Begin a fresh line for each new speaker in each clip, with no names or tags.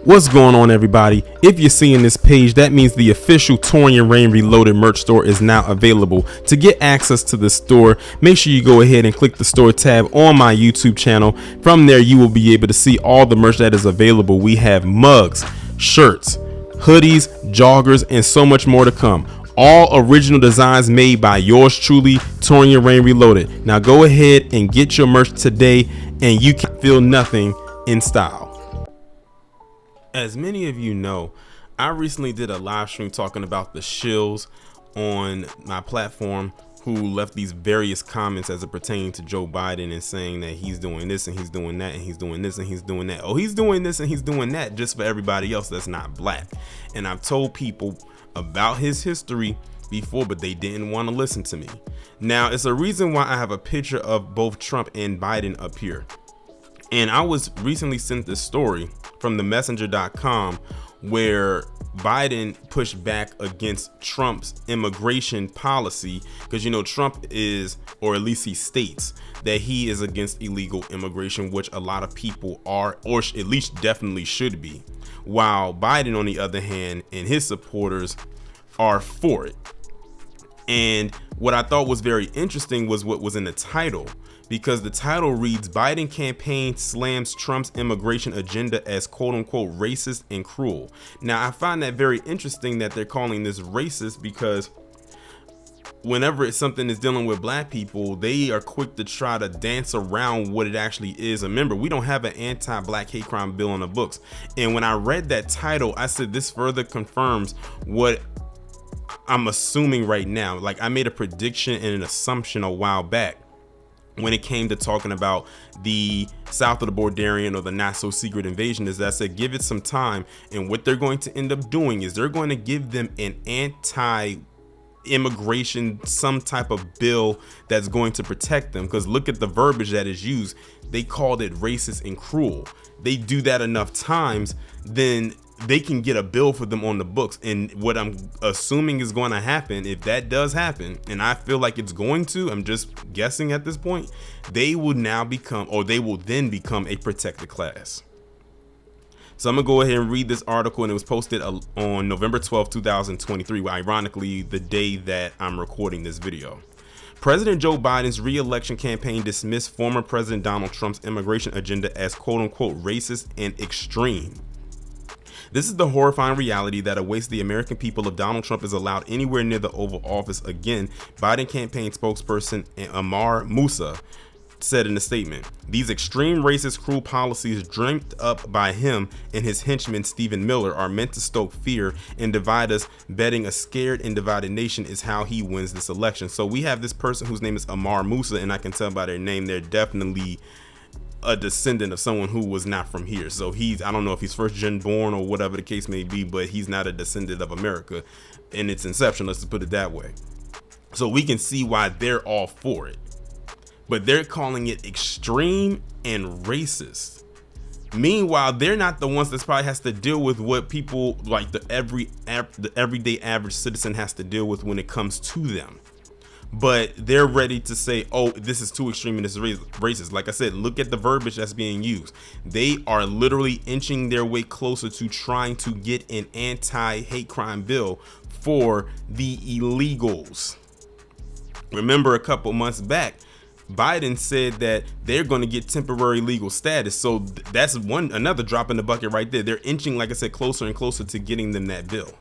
What's going on, everybody? If you're seeing this page, that means the official Torian Rain Reloaded merch store is now available. To get access to the store, make sure you go ahead and click the store tab on my YouTube channel. From there, you will be able to see all the merch that is available. We have mugs, shirts, hoodies, joggers, and so much more to come. All original designs made by yours truly, Torian Rain Reloaded. Now go ahead and get your merch today, and you can feel nothing in style. As many of you know, I recently did a live stream talking about the shills on my platform who left these various comments as it pertains to Joe Biden and saying that he's doing this and he's doing that and he's doing this and he's doing that. Oh, he's doing this and he's doing that just for everybody else that's not black. And I've told people about his history before, but they didn't want to listen to me. Now, it's a reason why I have a picture of both Trump and Biden up here. And I was recently sent this story from the messenger.com where Biden pushed back against Trump's immigration policy because, you know, Trump is, or at least he states that he is against illegal immigration, which a lot of people are, or at least definitely should be, while Biden, on the other hand, and his supporters are for it. And what I thought was very interesting was what was in the title, because the title reads, Biden campaign slams Trump's immigration agenda as quote unquote racist and cruel. Now, I find that very interesting that they're calling this racist, because whenever it's something that's dealing with black people, they are quick to try to dance around what it actually is. And remember, we don't have an anti-black hate crime bill in the books. And when I read that title, I said this further confirms what I'm assuming right now. Like, I made a prediction and an assumption a while back when it came to talking about the south of the Borderian, or the not so secret invasion, is that I said give it some time, and what they're going to end up doing is they're going to give them an anti-immigration, some type of bill that's going to protect them. Because look at the verbiage that is used. They called it racist and cruel. They do that enough times, then they can get a bill for them on the books. And what I'm assuming is going to happen, if that does happen, and I feel like it's going to, I'm just guessing at this point, they will now become, or they will then become, a protected class. So I'm gonna go ahead and read this article, and it was posted on November 12, 2023, ironically the day that I'm recording this video. President Joe Biden's re-election campaign dismissed former President Donald Trump's immigration agenda as quote unquote racist and extreme. This is the horrifying reality that awaits the American people if Donald Trump is allowed anywhere near the Oval Office again, Biden campaign spokesperson Amar Moussa said in a statement. These extreme racist, cruel policies dreamt up by him and his henchman Stephen Miller are meant to stoke fear and divide us, betting a scared and divided nation is how he wins this election. So we have this person whose name is Amar Moussa, and I can tell by their name they're definitely a descendant of someone who was not from here. So I don't know if he's first gen born or whatever the case may be, but he's not a descendant of America in its inception, let's just put it that way. So we can see why they're all for it, but they're calling it extreme and racist. Meanwhile, they're not the ones that probably has to deal with what people like the everyday average citizen has to deal with when it comes to them. But they're ready to say, oh, this is too extreme and this is racist. Like I said, look at the verbiage that's being used. They are literally inching their way closer to trying to get an anti-hate crime bill for the illegals. Remember, a couple months back, Biden said that they're going to get temporary legal status. So that's another drop in the bucket right there. They're inching, like I said, closer and closer to getting them that bill.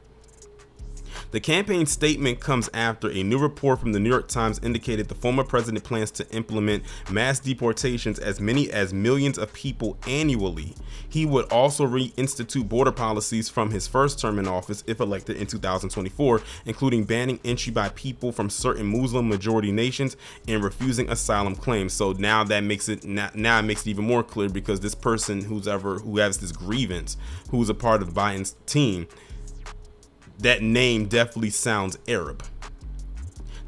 The campaign statement comes after a new report from the New York Times indicated the former president plans to implement mass deportations as many as millions of people annually. He would also reinstitute border policies from his first term in office if elected in 2024, including banning entry by people from certain Muslim majority nations and refusing asylum claims. So now that makes it even more clear, because this person who has this grievance, who's a part of Biden's team, that name definitely sounds Arab.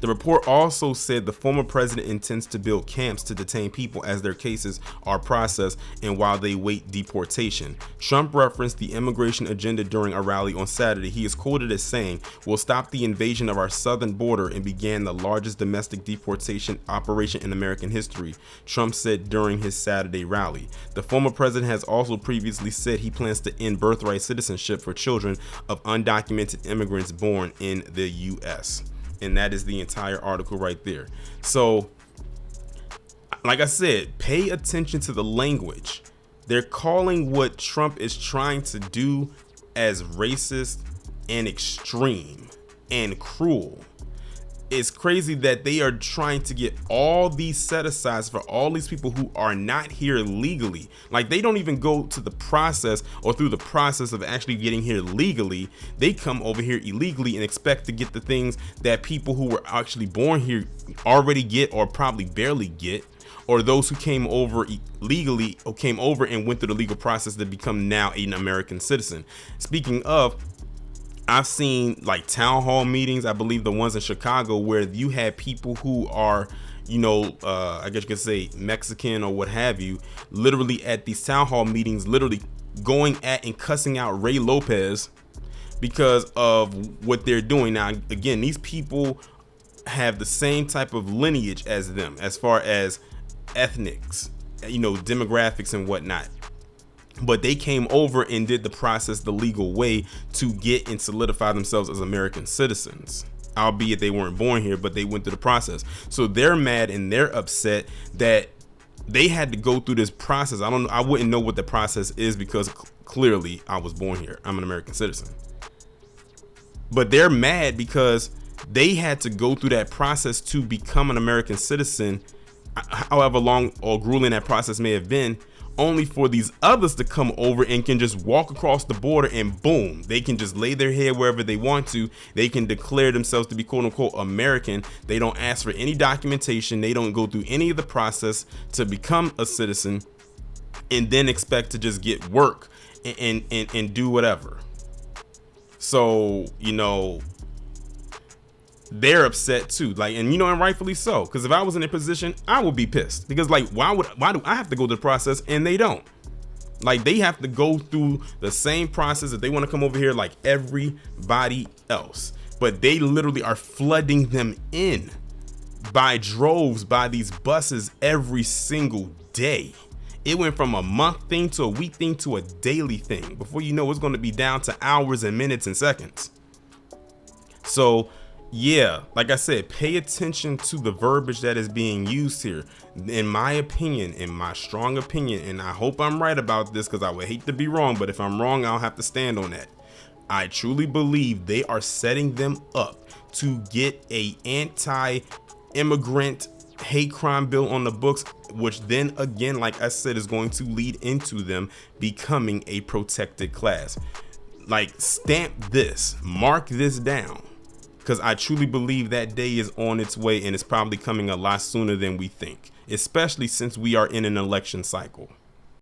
The report also said the former president intends to build camps to detain people as their cases are processed and while they wait deportation. Trump referenced the immigration agenda during a rally on Saturday. He is quoted as saying, "We'll stop the invasion of our southern border," and began the largest domestic deportation operation in American history, Trump said during his Saturday rally. The former president has also previously said he plans to end birthright citizenship for children of undocumented immigrants born in the U.S. And that is the entire article right there. So, like I said, pay attention to the language. They're calling what Trump is trying to do as racist and extreme and cruel. It's crazy that they are trying to get all these set-asides for all these people who are not here legally. Like, they don't even go to the process or through the process of actually getting here legally. They come over here illegally and expect to get the things that people who were actually born here already get or probably barely get, or those who came over legally or came over and went through the legal process to become now an American citizen. Speaking of, I've seen like town hall meetings, I believe the ones in Chicago, where you had people who are, I guess you could say Mexican or what have you, literally at these town hall meetings, literally going at and cussing out Ray Lopez because of what they're doing. Now, again, these people have the same type of lineage as them as far as ethnics, demographics and whatnot. But they came over and did the process the legal way to get and solidify themselves as American citizens, albeit they weren't born here, but they went through the process. So they're mad and they're upset that they had to go through this process. I wouldn't know what the process is because clearly I was born here. I'm an American citizen. But they're mad because they had to go through that process to become an American citizen, however long or grueling that process may have been, only for these others to come over and can just walk across the border and boom, they can just lay their head wherever they want to. They can declare themselves to be quote unquote American. They don't ask for any documentation. They don't go through any of the process to become a citizen and then expect to just get work and do whatever. So, they're upset too, and rightfully so, because if I was in a position, I would be pissed, because why do I have to go through the process and they don't? They have to go through the same process if they want to come over here like everybody else, but they literally are flooding them in by droves by these buses every single day. It went from a month thing to a week thing to a daily thing. Before you know, it's going to be down to hours and minutes and seconds. So yeah, like I said, pay attention to the verbiage that is being used here. In my opinion, in my strong opinion, and I hope I'm right about this because I would hate to be wrong, but if I'm wrong, I'll have to stand on that. I truly believe they are setting them up to get a anti-immigrant hate crime bill on the books, which then again, like I said, is going to lead into them becoming a protected class. Stamp this, mark this down, because I truly believe that day is on its way, and it's probably coming a lot sooner than we think, especially since we are in an election cycle.